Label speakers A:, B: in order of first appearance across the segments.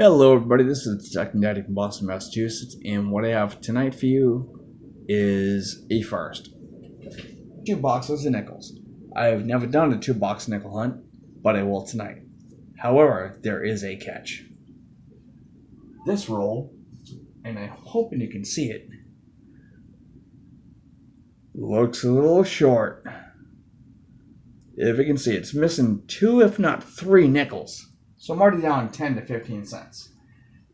A: Hello everybody, this is Detective Daddy from Boston, Massachusetts, and what I have tonight for you is a first. 2 boxes of nickels. I've never done a 2-box nickel hunt, but I will tonight. However, there is a catch. This roll, and I'm hoping you can see it, looks a little short. If you can see, it's missing 2 if not 3 nickels. So I'm already down 10 to 15 cents.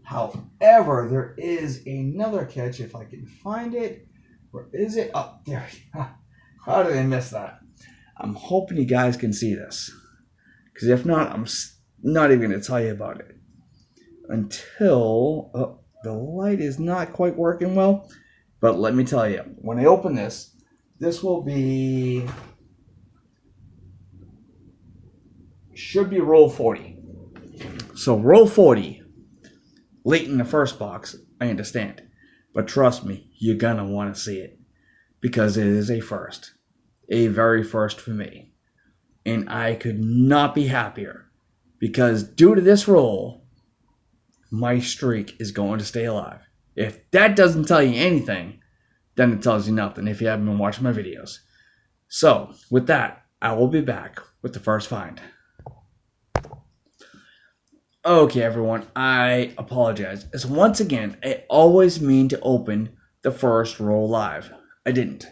A: However, there is another catch if I can find it. Where is it? Oh, there. How did I miss that? I'm hoping you guys can see this. Because if not, I'm not even going to tell you about it. Until the light is not quite working well. But let me tell you, when I open this, this will be... should be roll 40. So roll 40, late in the first box, I understand. But trust me, you're going to want to see it. Because it is a first. A very first for me. And I could not be happier. Because due to this roll, my streak is going to stay alive. If that doesn't tell you anything, then it tells you nothing if you haven't been watching my videos. So, with that, I will be back with the first find. Okay, everyone, I apologize. As once again, I always mean to open the first roll live. I didn't.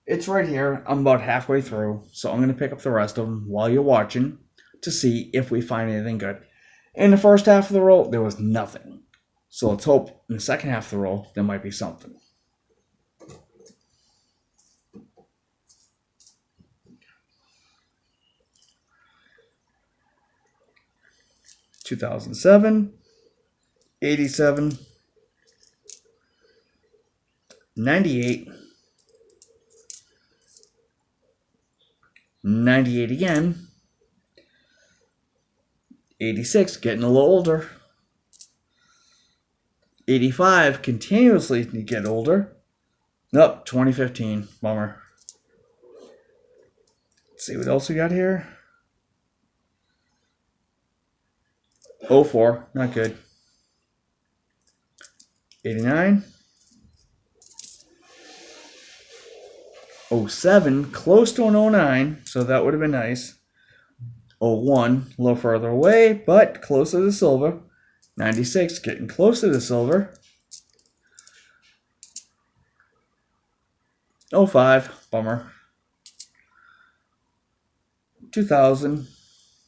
A: It's right here. I'm about halfway through, so I'm going to pick up the rest of them while you're watching to see if we find anything good. In the first half of the roll, there was nothing. So let's hope in the second half of the roll, there might be something. (2007), 87, 98, 98 again, 86, getting a little older, 85, continuously get older. Nope, 2015, bummer. Let's see what else we got here. 04, not good. 89. 07, close to an 09, so that would have been nice. 01, a little further away, but closer to silver. 96, getting closer to silver. 05, bummer. 2000,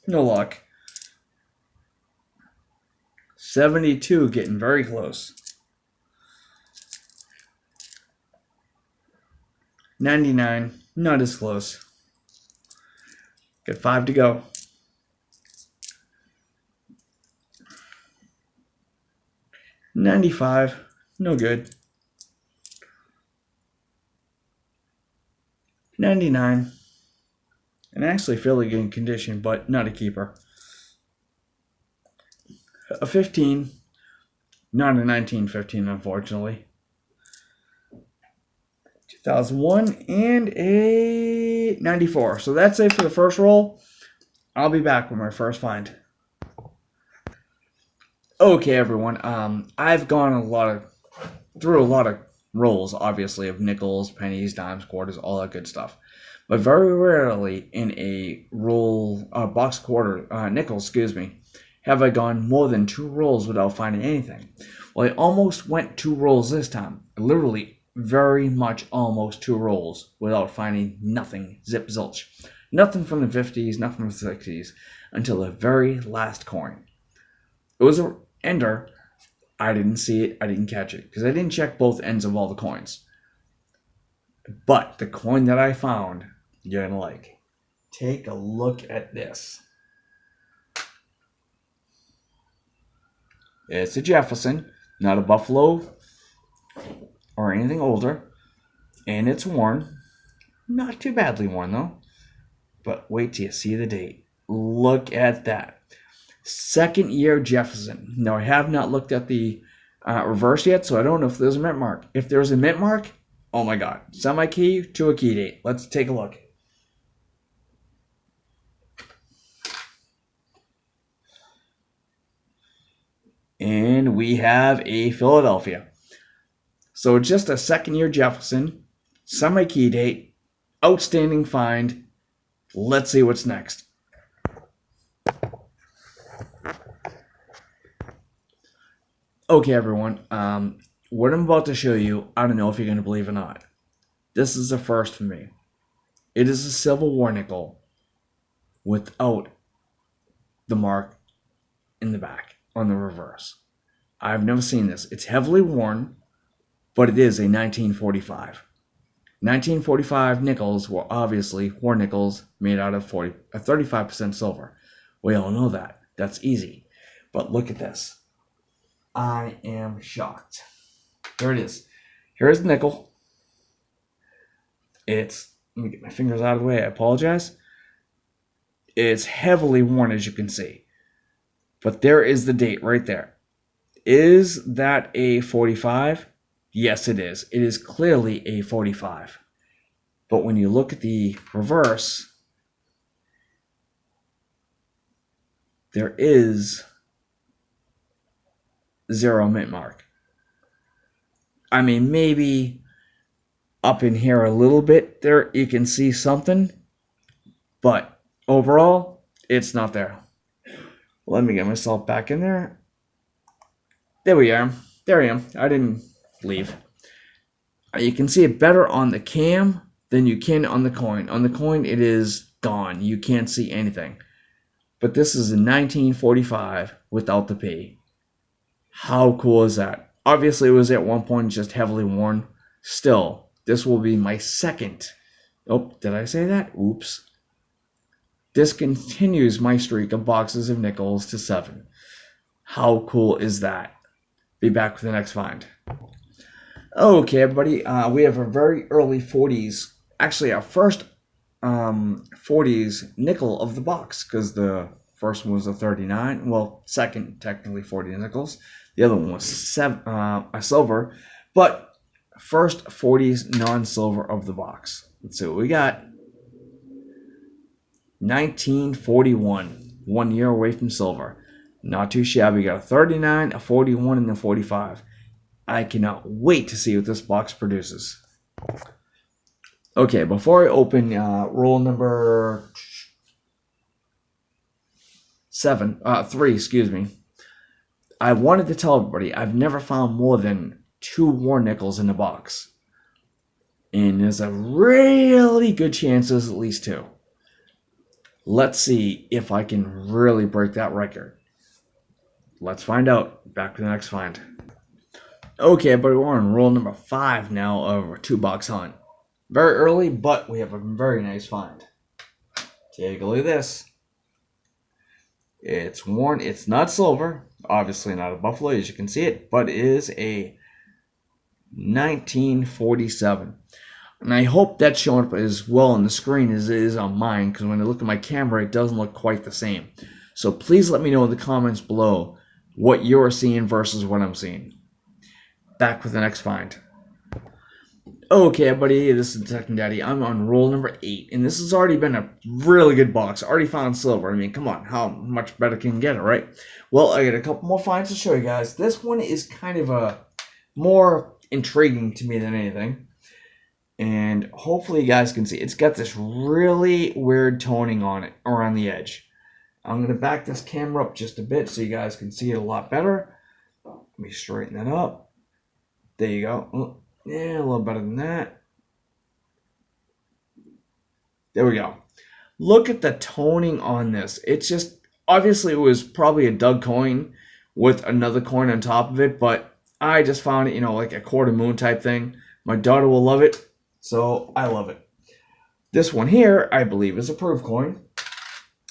A: no luck. 72, getting very close. 99, not as close. Got 5 to go. 95, no good. 99, and actually fairly good condition, but not a keeper. A 15, not a 1915, unfortunately. 2001 and a 94. So that's it for the first roll. I'll be back with my first find. Okay, everyone. I've gone through a lot of rolls, obviously, of nickels, pennies, dimes, quarters, all that good stuff. But very rarely in a roll, box quarter, nickels, have I gone more than 2 rolls without finding anything. Well, I almost went 2 rolls this time. Literally, very much almost 2 rolls without finding nothing. Zip zilch. Nothing from the 50s, nothing from the 60s, until the very last coin. It was an ender. I didn't see it. I didn't catch it because I didn't check both ends of all the coins. But the coin that I found, you're going to like. Take a look at this. It's a Jefferson, not a Buffalo or anything older. And it's worn. Not too badly worn, though. But wait till you see the date. Look at that. 2nd year Jefferson. Now, I have not looked at the reverse yet, so I don't know if there's a mint mark. If there's a mint mark, oh my God. Semi-key to a key date. Let's take a look. And we have a Philadelphia. So just a second-year Jefferson, semi-key date, outstanding find. Let's see what's next. Okay, everyone. What I'm about to show you, I don't know if you're going to believe it or not. This is a first for me. It is a Civil War nickel without the mark in the back on the reverse. I've never seen this. It's heavily worn, but it is a 1945. 1945 nickels were obviously war nickels made out of 35% silver. We all know that. That's easy. But look at this. I am shocked. Here it is. Here's the nickel. Let me get my fingers out of the way. I apologize. It's heavily worn, as you can see. But there is the date right there. Is that a 45? Yes, it is. It is clearly a 45. But when you look at the reverse, there is 0 mint mark. I mean, maybe up in here a little bit there you can see something, but overall, it's not there. Let me get myself back in there. There we are. There I am. I didn't leave. You can see it better on the cam than you can on the coin. On the coin, it is gone. You can't see anything. But this is a 1945 without the P. How cool is that? Obviously, it was at one point just heavily worn. Still, this will be my second. Oh, did I say that? Oops. This continues my streak of boxes of nickels to 7. How cool is that? Be back with the next find. Okay, everybody. We have a very early 40s. Actually, our first 40s nickel of the box, because the first one was a 39. Well, second, technically 40 nickels. The other one was a silver. But first 40s non-silver of the box. Let's see what we got. 1941. 1 year away from silver. Not too shabby. We got a 39, a 41, and a 45. I cannot wait to see what this box produces. Okay, before I open roll number 3, excuse me, I wanted to tell everybody I've never found more than 2 war nickels in the box. And there's a really good chance there's at least 2. Let's see if I can really break that record. Let's find out. Back to the next find. Okay, but we're on roll number 5 now of a 2-box hunt. Very early, but we have a very nice find. Take a look at this. It's worn. It's not silver. Obviously not a buffalo, as you can see it, but it is a 1947. And I hope that's showing up as well on the screen as it is on mine, because when I look at my camera, it doesn't look quite the same. So please let me know in the comments below what you're seeing versus what I'm seeing. Back with the next find. Okay, everybody, this is Detective Daddy. I'm on roll number 8, and this has already been a really good box. Already found silver. I mean, come on, how much better can you get it, right? Well, I got a couple more finds to show you guys. This one is kind of a more intriguing to me than anything. And hopefully you guys can see. It's got this really weird toning on it around the edge. I'm going to back this camera up just a bit so you guys can see it a lot better. Let me straighten that up. There you go. Oh, yeah, a little better than that. There we go. Look at the toning on this. It's just, obviously it was probably a dug coin with another coin on top of it, but I just found it, like a quarter moon type thing. My daughter will love it, so I love it. This one here, I believe, is a proof coin,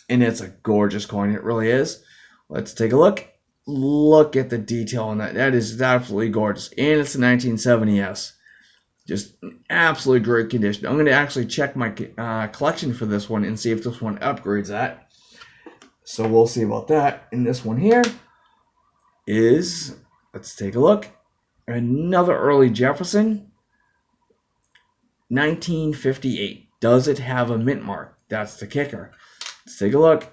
A: and it's a gorgeous coin. It really is. Let's take a look. Look at the detail on that. That is absolutely gorgeous. And it's a 1970s. Just absolutely great condition. I'm going to actually check my collection for this one and see if this one upgrades that. So we'll see about that. And this one here is, let's take a look, another early Jefferson. 1958. Does it have a mint mark? That's the kicker. Let's take a look.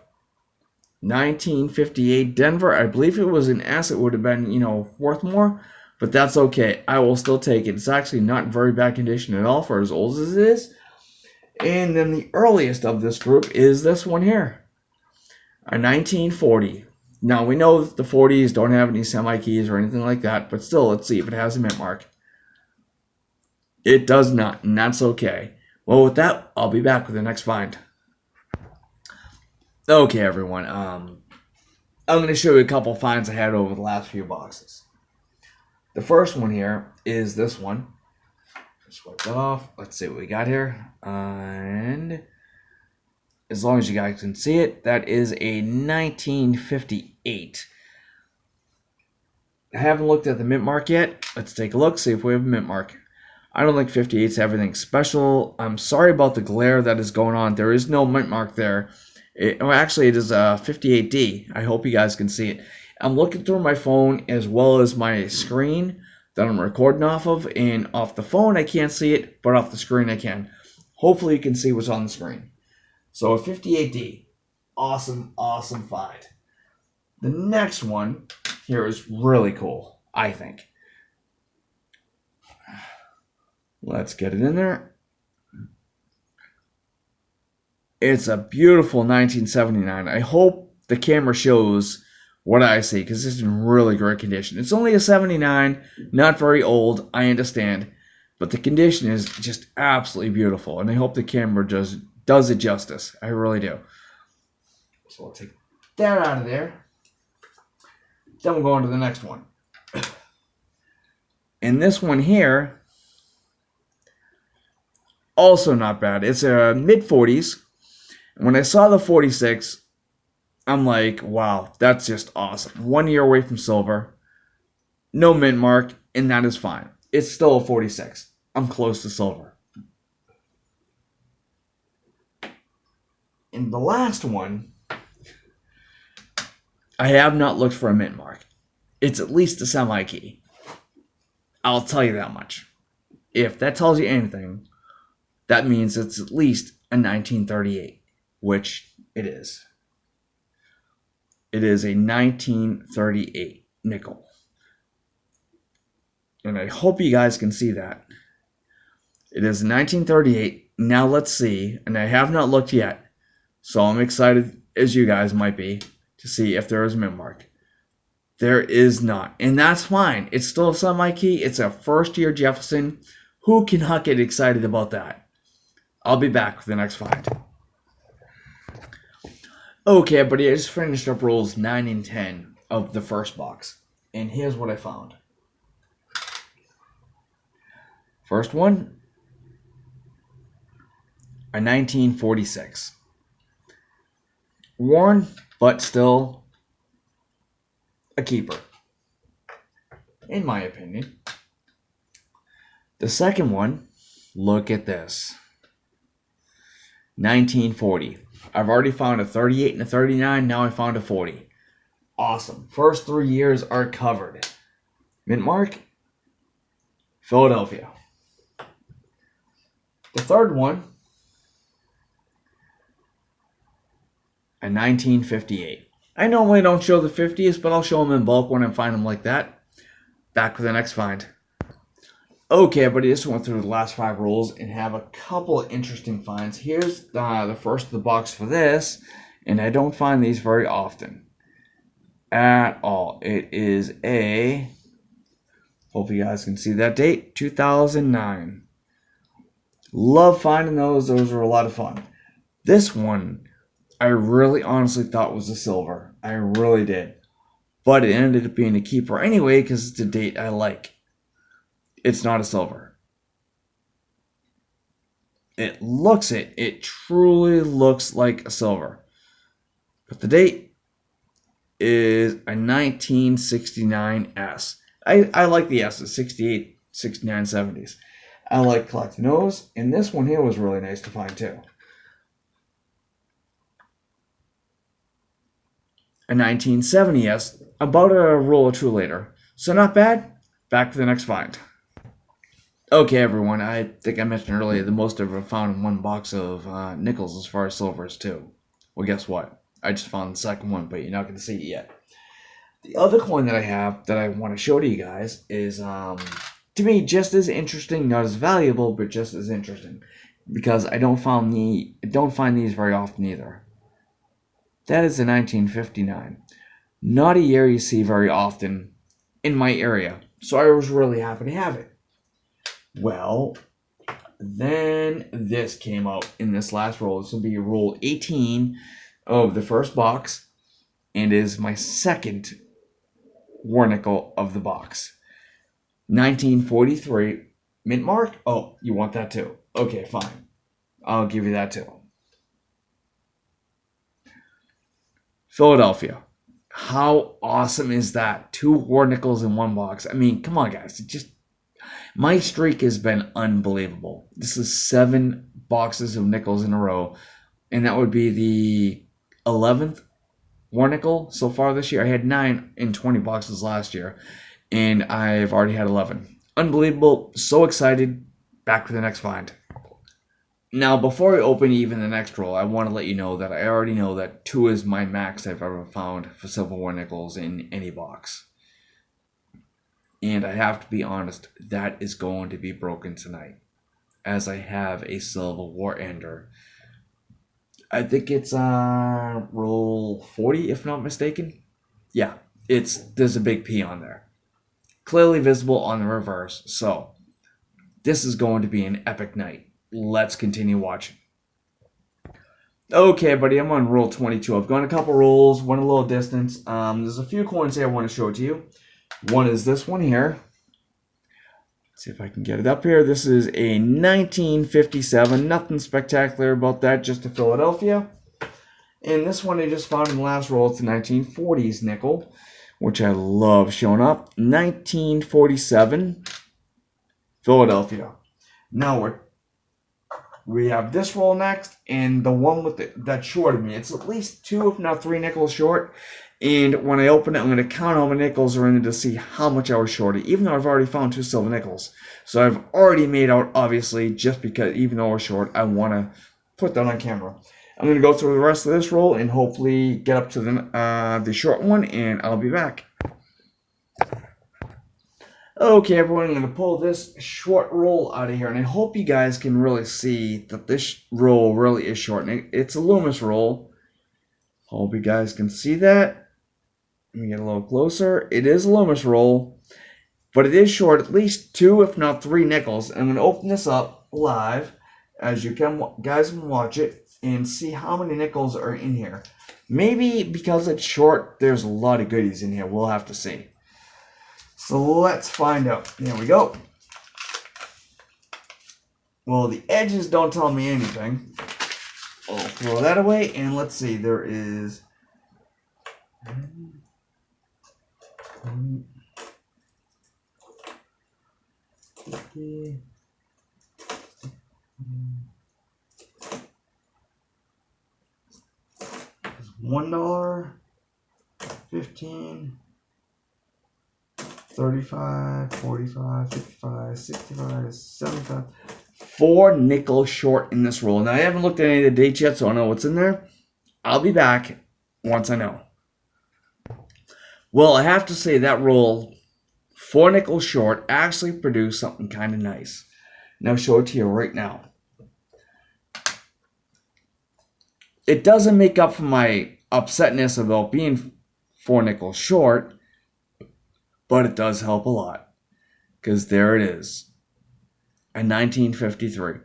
A: 1958 Denver. I believe it was an S. It would have been, worth more, but that's okay. I will still take it. It's actually not in very bad condition at all for as old as it is. And then the earliest of this group is this one here, a 1940. Now, we know that the 40s don't have any semi-keys or anything like that, but still, let's see if it has a mint mark. It does not, and that's okay. Well, with that, I'll be back with the next find. Okay, everyone. I'm going to show you a couple finds I had over the last few boxes. The first one here is this one. Just wipe that off. Let's see what we got here. And as long as you guys can see it, that is a 1958. I haven't looked at the mint mark yet. Let's take a look, see if we have a mint mark. I don't think 58's everything special. I'm sorry about the glare that is going on. There is no mint mark there. Actually, it is a 58D. I hope you guys can see it. I'm looking through my phone as well as my screen that I'm recording off of. And off the phone, I can't see it, but off the screen, I can. Hopefully, you can see what's on the screen. So, a 58D. Awesome, awesome find. The next one here is really cool, I think. Let's get it in there. It's a beautiful 1979. I hope the camera shows what I see because it's in really great condition. It's only a 79, not very old, I understand. But the condition is just absolutely beautiful. And I hope the camera just does it justice. I really do. So I'll take that out of there. Then we'll go on to the next one. And this one here, also not bad. It's a mid-40s. When I saw the 46, I'm like, wow, that's just awesome. 1 year away from silver. No mint mark, and that is fine. It's still a 46. I'm close to silver. And the last one, I have not looked for a mint mark. It's at least a semi-key. I'll tell you that much. If that tells you anything, that means it's at least a 1938, which it is. It is a 1938 nickel. And I hope you guys can see that. It is 1938. Now let's see. And I have not looked yet. So I'm excited, as you guys might be, to see if there is a mint mark. There is not. And that's fine. It's still a semi-key. It's a first-year Jefferson. Who can not get excited about that? I'll be back with the next find. Okay, everybody, I just finished up rolls 9 and 10 of the first box. And here's what I found. First one, a 1946. Worn, but still a keeper, in my opinion. The second one, look at this. 1940. I've already found a 38 and a 39. Now I found a 40. Awesome. First 3 years are covered. Mint mark, Philadelphia. The third one, a 1958. I normally don't show the 50s, but I'll show them in bulk when I find them like that. Back with the next find. Okay, everybody, just went through the last 5 rolls and have a couple of interesting finds. Here's the first of the box for this, and I don't find these very often at all. It is a, hope you guys can see that date, 2009. Love finding those. Those were a lot of fun. This one, I really honestly thought was a silver. I really did. But it ended up being a keeper anyway because it's a date I like. It's not a silver. It looks it. It truly looks like a silver. But the date is a 1969 S. I like the S's, 68, 69, 70s. I like collecting those. And this one here was really nice to find too. A 1970 S, about a roll or two later. So not bad. Back to the next find. Okay, everyone, I think I mentioned earlier the most I've ever found in one box of nickels as far as silvers, too. Well, guess what? I just found the second one, but you're not going to see it yet. The other coin that I have that I want to show to you guys is, to me, just as interesting, not as valuable, but just as interesting, because I don't find these very often either. That is a 1959. Not a year you see very often in my area, so I was really happy to have it. Well, then this came out in this last roll. This will be roll 18 of the first box, and is my second war nickel of the box. 1943 mint mark. Oh, you want that too? Okay, fine. I'll give you that too. Philadelphia. How awesome is that? 2 war nickels in one box. I mean, come on, guys. My streak has been unbelievable. This is 7 boxes of nickels in a row, and that would be the 11th war nickel so far this year. I had 9 in 20 boxes last year, and I've already had 11. Unbelievable. So excited. Back to the next find. Now, before I open even the next roll, I want to let you know that I already know that 2 is my max I've ever found for Silver War nickels in any box. And I have to be honest, that is going to be broken tonight, as I have a Silver War ender. I think it's roll 40, if not mistaken. Yeah, there's a big P on there. Clearly visible on the reverse, so this is going to be an epic night. Let's continue watching. Okay, buddy, I'm on roll 22. I've gone a couple rolls, went a little distance. There's a few coins here I want to show to you. One is this one here. Let's see if I can get it up here. This is a 1957. Nothing spectacular about that, just a Philadelphia. And this one I just found in the last roll. It's a 1940s nickel, which I love showing up. 1947 Philadelphia. Now we have this roll next, and the one with that shorted me. It's at least 2, if not 3 nickels short. And when I open it, I'm going to count all my nickels around it to see how much I was shorted, even though I've already found 2 silver nickels. So I've already made out, obviously, just because, even though I was short, I want to put that on camera. I'm going to go through the rest of this roll and hopefully get up to the short one, and I'll be back. Okay, everyone, I'm going to pull this short roll out of here, and I hope you guys can really see that this roll really is short. And it's a Loomis roll. Hope you guys can see that. Let me get a little closer. It is a Loomis roll, but it is short, at least 2, if not 3 nickels. I'm going to open this up live, as you guys can watch it, and see how many nickels are in here. Maybe because it's short, there's a lot of goodies in here. We'll have to see. So let's find out. Here we go. Well, the edges don't tell me anything. I'll throw that away, and let's see. There is... $1, 15, 35, 45, 55, 65, 75. 4 nickels short in this roll. Now, I haven't looked at any of the dates yet, so I don't know what's in there. I'll be back once I know. Well, I have to say that roll, 4 nickels short, actually produced something kind of nice. Now, I'll show it to you right now. It doesn't make up for my upsetness about being 4 nickels short, but it does help a lot, because there it is, a 1953.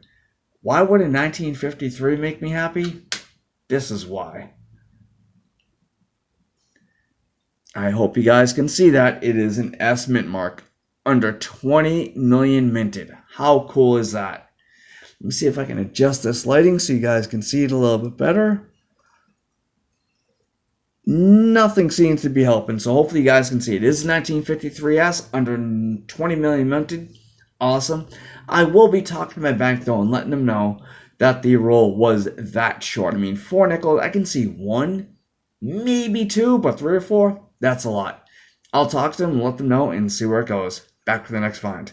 A: Why would a 1953 make me happy? This is why. I hope you guys can see that. It is an S mint mark, under 20 million minted. How cool is that? Let me see if I can adjust this lighting so you guys can see it a little bit better. Nothing seems to be helping, so hopefully you guys can see it. It is 1953S, under 20 million minted. Awesome. I will be talking to my bank though and letting them know that the roll was that short. I mean, 4 nickels, I can see 1, maybe 2, but 3 or 4, that's a lot. I'll talk to them and let them know and see where it goes. Back to the next find.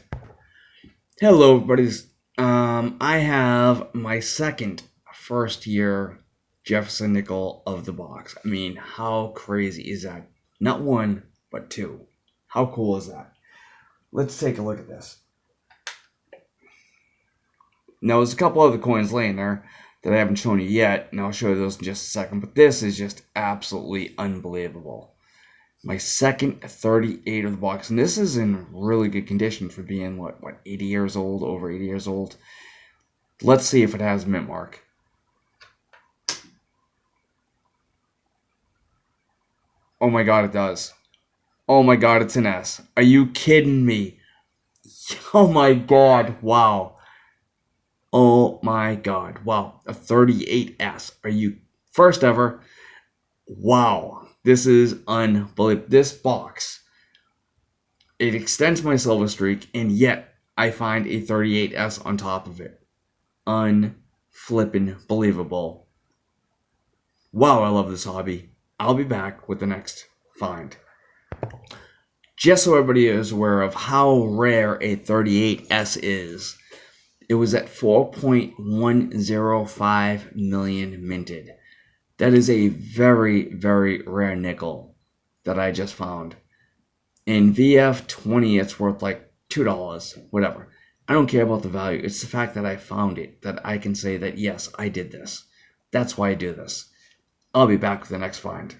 A: Hello, everybody. I have my second first year Jefferson nickel of the box. I mean, how crazy is that? Not one, but two. How cool is that? Let's take a look at this. Now, there's a couple other coins laying there that I haven't shown you yet, and I'll show you those in just a second, but this is just absolutely unbelievable. My second 38 of the box, and this is in really good condition for being, what, 80 years old, over 80 years old. Let's see if it has mint mark. Oh my god, it does. Oh my god, it's an S. Are you kidding me? Oh my god, wow. Oh my god, wow. A 38S. Are you first ever? Wow. This is unbelievable. This box, it extends my Silvah streak, and yet I find a 38S on top of it. Unflippin' believable. Wow, I love this hobby. I'll be back with the next find. Just so everybody is aware of how rare a 38S is, it was at 4.105 million minted. That is a very, very rare nickel that I just found. In VF20, it's worth like $2, whatever. I don't care about the value. It's the fact that I found it, that I can say that, yes, I did this. That's why I do this. I'll be back with the next find.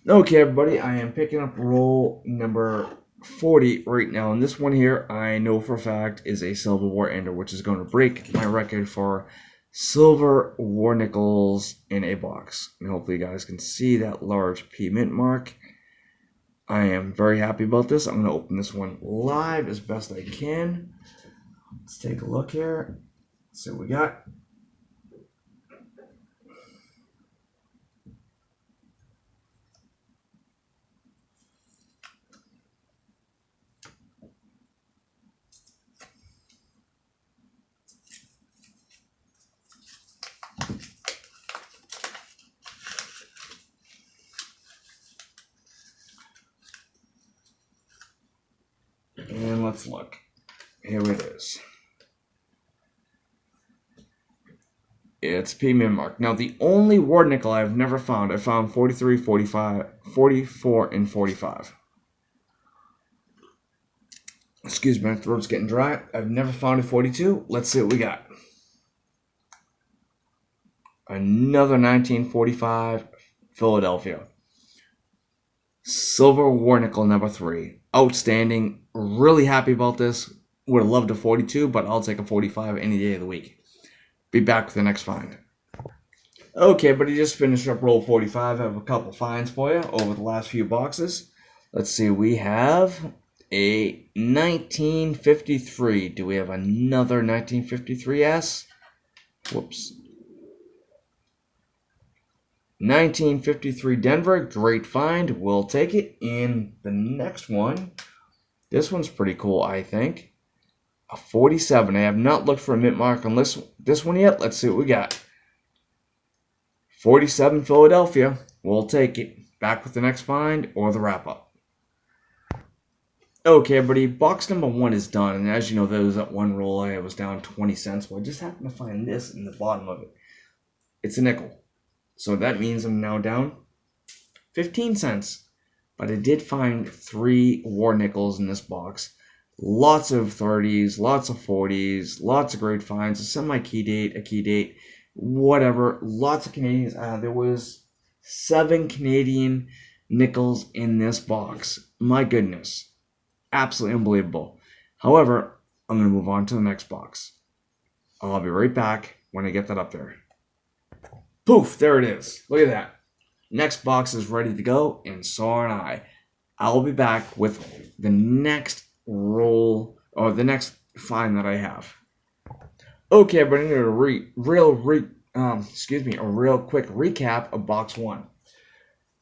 A: Okay, everybody, I am picking up roll number 40 right now. And this one here, I know for a fact, is a Silver War Ender, which is going to break my record for Silver War Nickels in a box. And hopefully you guys can see that large P mint mark. I am very happy about this. I'm going to open this one live as best I can. Let's take a look here. Let's see what we got. And let's look. Here it is. It's P mint mark. Now, the only war nickel I've never found, I found 43, 45, 44, and 45. Excuse me, my throat's getting dry. I've never found a 42. Let's see what we got. Another 1945 Philadelphia. Silver War Nickel number 3. Outstanding. Really happy about this. Would have loved a 42, but I'll take a 45 any day of the week. Be back with the next find. Okay, but he just finished up roll 45. I have a couple finds for you over the last few boxes. Let's see, we have a 1953. Do we have another 1953S? Whoops. 1953 Denver, great find. We'll take it. And the next one, this one's pretty cool, I think. A 47. I have not looked for a mint mark on this one yet. Let's see what we got. 47 Philadelphia. We'll take it. Back with the next find or the wrap-up. Okay, everybody. Box number 1 is done. And as you know, there was that one roll I was down 20 cents. Well, I just happened to find this in the bottom of it. It's a nickel. So that means I'm now down 15 cents. But I did find 3 war nickels in this box. Lots of 30s, lots of 40s, lots of great finds, a semi-key date, a key date, whatever. Lots of Canadians. There was 7 Canadian nickels in this box. My goodness. Absolutely unbelievable. However, I'm going to move on to the next box. I'll be right back when I get that up there. Poof, there it is. Look at that. Next box is ready to go, and so am I. I'll be back with the next roll, or the next find that I have. Okay, but I'm going to a real quick recap of box 1.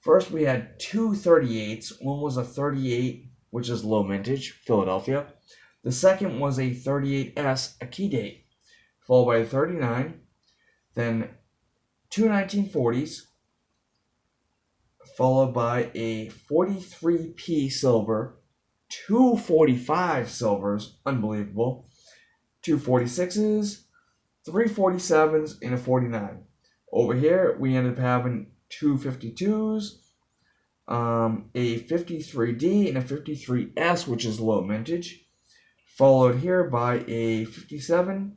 A: First, we had 2 38s. One was a 38, which is low mintage, Philadelphia. The second was a 38S, a key date, followed by a 39, then 2 1940s, followed by a 43P silver, 2 45 silvers, unbelievable, 2 46s, 3 47s, and a 49. Over here, we ended up having two 52s, a 53D and a 53S, which is low mintage, followed here by a 57,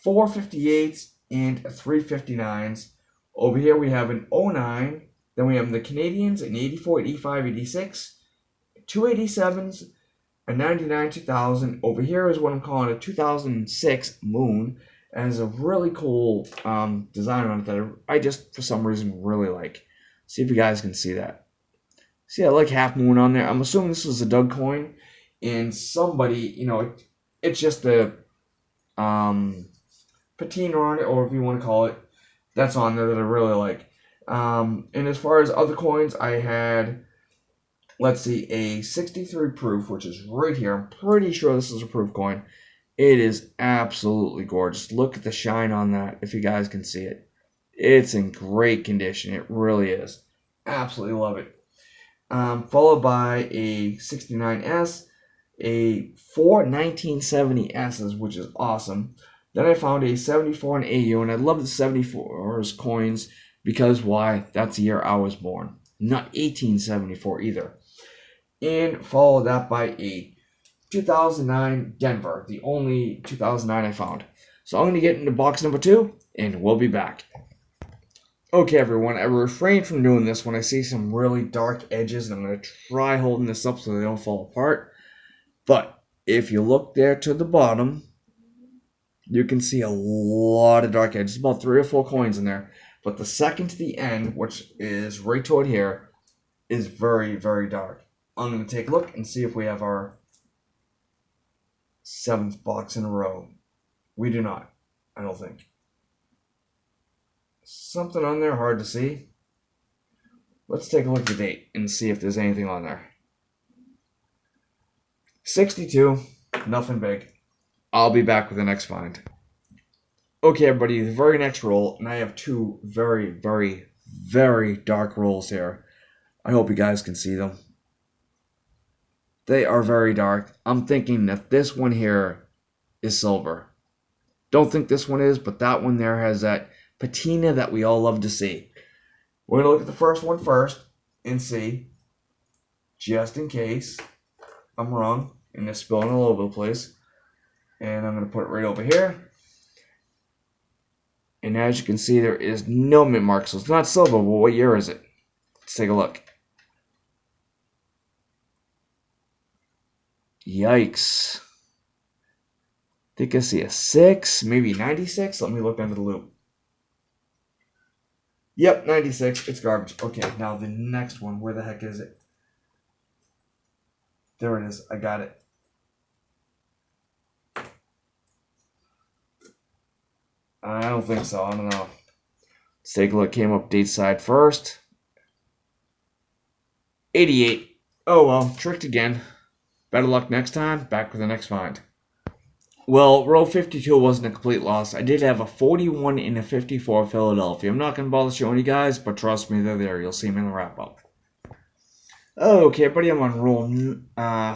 A: four 58s, and three 59s. Over here, we have an 09, then we have the Canadians, an 84, 85, 86, two 87s, a 99 2000. Over here is what I'm calling a 2006 Moon. It has a really cool design on it that I just, for some reason, really like. See if you guys can see that. See, I like half moon on there. I'm assuming this was a Doug coin. And somebody, it's just a patina on it, or if you want to call it, that's on there that I really like. And as far as other coins, I had, let's see, a 63 proof, which is right here. I'm pretty sure this is a proof coin. It is absolutely gorgeous. Look at the shine on that, if you guys can see it. It's in great condition. It really is. Absolutely love it. Followed by a 69S, a four 1970Ss, which is awesome. Then I found a 74 and AU, and I love the 74s coins because why? That's the year I was born. Not 1874 either. And followed that by a 2009 Denver, the only 2009 I found. So I'm going to get into box number 2, and we'll be back. Okay, everyone, I refrain from doing this when I see some really dark edges, and I'm going to try holding this up so they don't fall apart. But if you look there to the bottom, you can see a lot of dark edges, about 3 or 4 coins in there. But the second to the end, which is right toward here, is very, very dark. I'm going to take a look and see if we have our 7th box in a row. We do not, I don't think. Something on there hard to see. Let's take a look at the date and see if there's anything on there. 62, nothing big. I'll be back with the next find. Okay, everybody, the very next roll, and I have 2 very, very, very dark rolls here. I hope you guys can see them. They are very dark. I'm thinking that this one here is silver. Don't think this one is, but that one there has that patina that we all love to see. We're going to look at the first one first and see, just in case I'm wrong and it's spilling all over the place. And I'm going to put it right over here. And as you can see, there is no mint mark, so it's not silver. Well, what year is it? Let's take a look. Yikes. I think I see a 6, maybe 96. Let me look under the loop. Yep, 96. It's garbage. Okay, now the next one. Where the heck is it? There it is. I got it. I don't think so. I don't know. Let's take a look. Came up date side first. 88. Oh well, tricked again. Better luck next time. Back with the next find. Well, row 52 wasn't a complete loss. I did have a 41 and a 54 Philadelphia. I'm not going to bother showing you guys, but trust me, they're there. You'll see them in the wrap-up. Okay, everybody, I'm on roll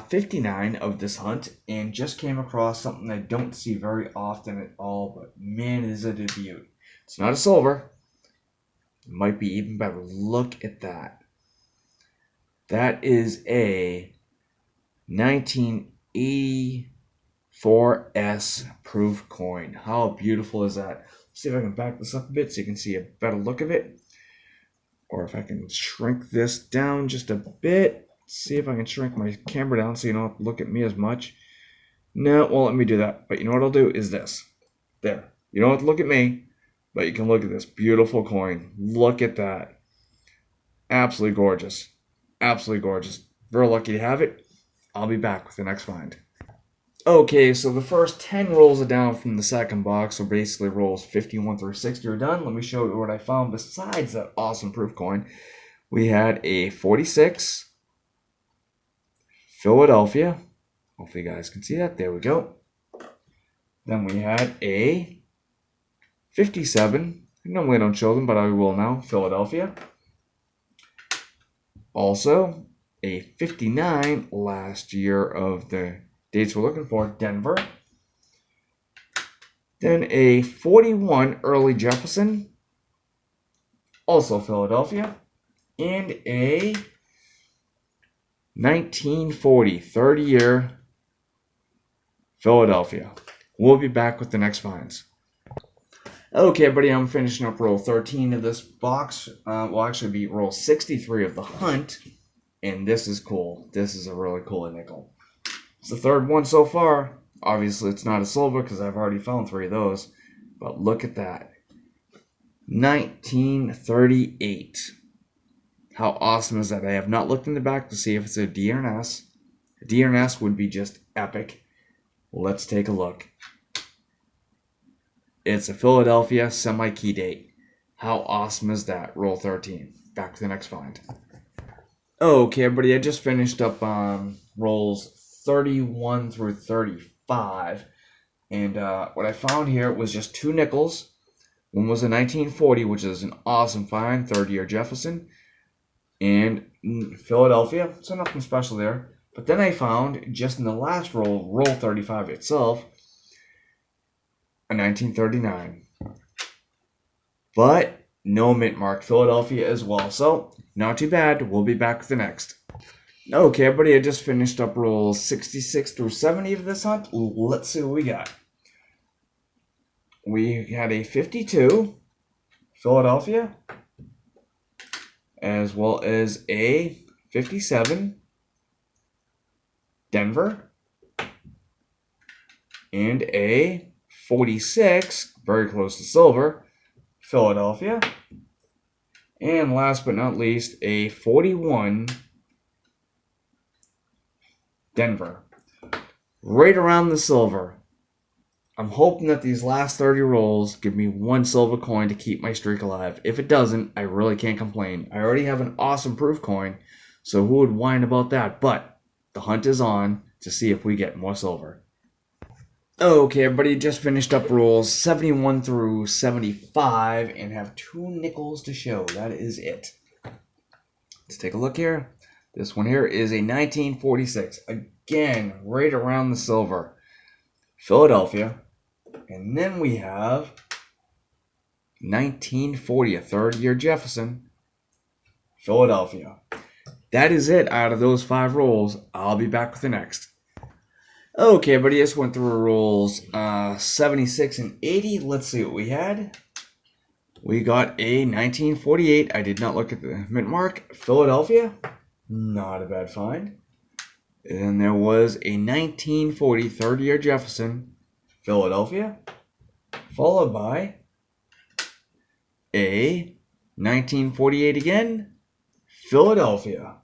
A: 59 of this hunt, and just came across something I don't see very often at all, but man, is it a beaut. It's not a silver. It might be even better. Look at that. That is a 1984S proof coin. How beautiful is that? Let's see if I can back this up a bit so you can see a better look of it. Or if I can shrink this down just a bit. See if I can shrink my camera down so you don't have to look at me as much. No, won't let me do that. But you know what I'll do is this. There. You don't have to look at me, but you can look at this beautiful coin. Look at that. Absolutely gorgeous. Absolutely gorgeous. Very lucky to have it. I'll be back with the next find. Okay, so the first 10 rolls are down from the second box, so basically rolls 51 through 60 are done. Let me show you what I found besides that awesome proof coin. We had a 46 Philadelphia. Hopefully you guys can see that. There we go. Then we had a 57. I normally don't show them, but I will now. Philadelphia. Also, a 59 last year of the dates we're looking for, Denver. Then a 41 early Jefferson. also Philadelphia, and a 1940 third-year Philadelphia. We'll be back with the next finds. Okay, buddy, I'm finishing up roll 13 of this box. Will actually be roll 63 of the hunt, and this is cool. This is a really cool nickel. It's the third one so far. Obviously, it's not a silver because I've already found 3 of those, but look at that. 1938. How awesome is that? I have not looked in the back to see if it's a D or an S. A D or an S would be just epic. Let's take a look. It's a Philadelphia semi-key date. How awesome is that? Roll 13. Back to the next find. Okay, everybody, I just finished up rolls 31 through 35. And what I found here was just 2 nickels. One was a 1940, which is an awesome find, third-year Jefferson. And Philadelphia, so nothing special there. But then I found, just in the last roll, roll 35 itself, a 1939. But no mint mark, Philadelphia as well. So, not too bad. We'll be back with the next. Okay, everybody, I just finished up rolls 66 through 70 of this hunt. Let's see what we got. We had a 52, Philadelphia, as well as a 57, Denver, and a 46, very close to silver, Philadelphia, and last but not least, a 41, Denver. Right around the silver. I'm hoping that these last 30 rolls give me 1 silver coin to keep my streak alive. If it doesn't, I really can't complain. I already have an awesome proof coin, so who would whine about that? But the hunt is on to see if we get more silver. Okay, everybody, just finished up rolls 71 through 75 and have 2 nickels to show. That is it. Let's take a look here. This one here is a 1946. Again, right around the silver. Philadelphia. And then we have 1940, a third-year Jefferson, Philadelphia. That is it out of those 5 rolls. I'll be back with the next. Okay, buddy, just went through rolls 76 and 80. Let's see what we had. We got a 1948. I did not look at the mint mark. Philadelphia. Not a bad find. And then there was a 1940 third-year Jefferson, Philadelphia, followed by a 1948 again, Philadelphia.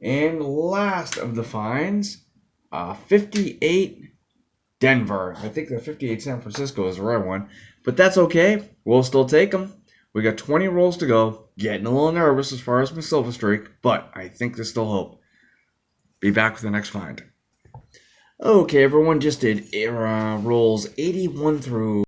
A: And last of the finds, 58 Denver. I think the 58 San Francisco is the right one, but that's okay. We'll still take them. We got 20 rolls to go. Getting a little nervous as far as my silver streak, but I think there's still hope. Be back with the next find. Okay, everyone, just did rolls 81 through